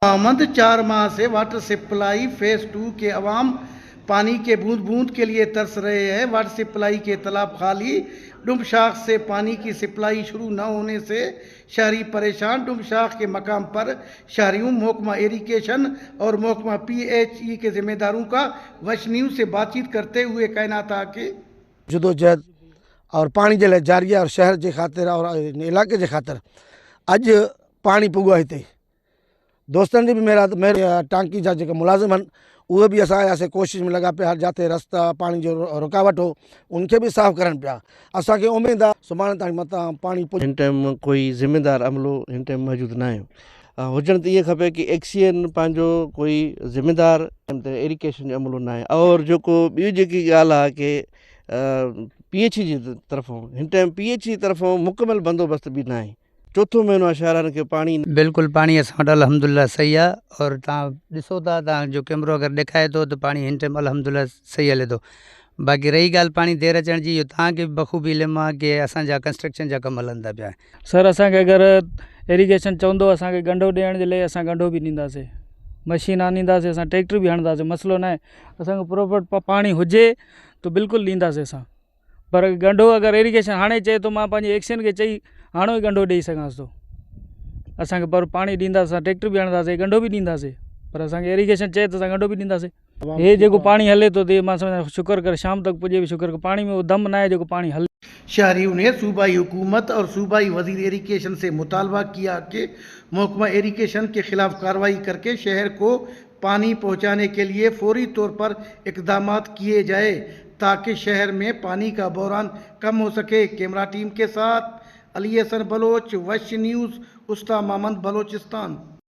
आमद 4 माह से वाटर सप्लाई फेज 2 के अवाम पानी के बूंद बूंद के लिए तरस रहे हैं। वाटर सप्लाई के तालाब खाली, डुमशाख से पानी की सप्लाई शुरू न होने से शहरी परेशान। डुमशाख के मकाम पर शहरियों, महकमा इरिगेशन और महकमा PHE के जिम्मेदारों का वश न्यूज़ से बातचीत करते हुए कहना था कि जदोजहद और पानी जे लाइ जारी आहे और शहर जे ख़ातिर और इलाके जे ख़ातिर अॼु पानी पुॻो आहे हिते। दोस्तनि जी बि मेरे टांकी जा जेके मुलाज़िम आहिनि उहे बि असां आयासीं, कोशिशि में लॻा पिया, जिते रस्ता पानी जो रुकावट हो उनखे बि साफ़ करनि पिया। असांखे उमेदु आहे सुभाणे ताईं मतां पानी हिन टाइम कोई ज़िम्मेदार अमलो हिन टाइम मौजूदु न आहे। हुजणु त इहे खपे कि एक्सीएन पंहिंजो कोई ज़िम्मेदार इरिगेशन जो अमलो न आहे। और जेको ॿी जेकी ॻाल्हि आहे कि PHE जी तरफ़ों हिन टाइम PHE तरफ़ों मुकमल बंदोबस्त बि न आहे। चौथों महीनो आहे शहरनि खे पाणी बिल्कुलु पाणी असां वटि अल्हम्दुलिल्लाह सही आहे। और तव्हां ॾिसो था, तव्हांजो कैमरो अगरि ॾेखारे थो त पाणी हिन टाइम अल्हम्दुलिल्लाह सही हले थो। बाक़ी रही ॻाल्हि पाणी देरि अचण जी, इहो तव्हांखे बि बख़ूबी इल्मु आहे कि असांजा कंस्ट्रक्शन जा कम हलनि था पिया। सर असांखे अगरि इरिगेशन चवंदो असांखे गंढो ॾियण जे लाइ, असां गंढो बि ॾींदासीं, मशीन आनींदासीं, असां ट्रैक्टर बि हणंदासीं, मसइलो न आहे। असांखे प्रोपर पाणी हुजे त बिल्कुलु ॾींदासीं असां। पर गंढो अगरि इरिगेशन हाणे चए थो, मां पंहिंजे एक्शन खे चई हाणे ई गंढो ॾेई सघांसि थो, असांखे पर पाणी ॾींदासीं, असां ट्रैक्टर बि हणंदासीं, गंढो बि ॾींदासीं, पर असांखे इरिगेशन चए त असां गंढो बि ॾींदासीं। हे जेको पाणी हले थो त मां सम्झां शुक्र कर शाम तक पुॼे बि शुक्र कर, पाणी में वो दम न आहे जेको पाणी हले। शहरियों ने सूबाई हुकूमत और सूबाई वजीर इरिगेशन से मुतालबा किया कि महकमा इरिगेशन के खिलाफ कार्रवाई करके शहर को पानी पहुँचाने के लिए फौरी तौर पर इकदाम किए जाए ताकि शहर में पानी का बहरान कम हो सके। कैमरा टीम के साथ अली हसन बलोच, वश न्यूज़, उस्ता मोहम्मद, बलोचिस्तान।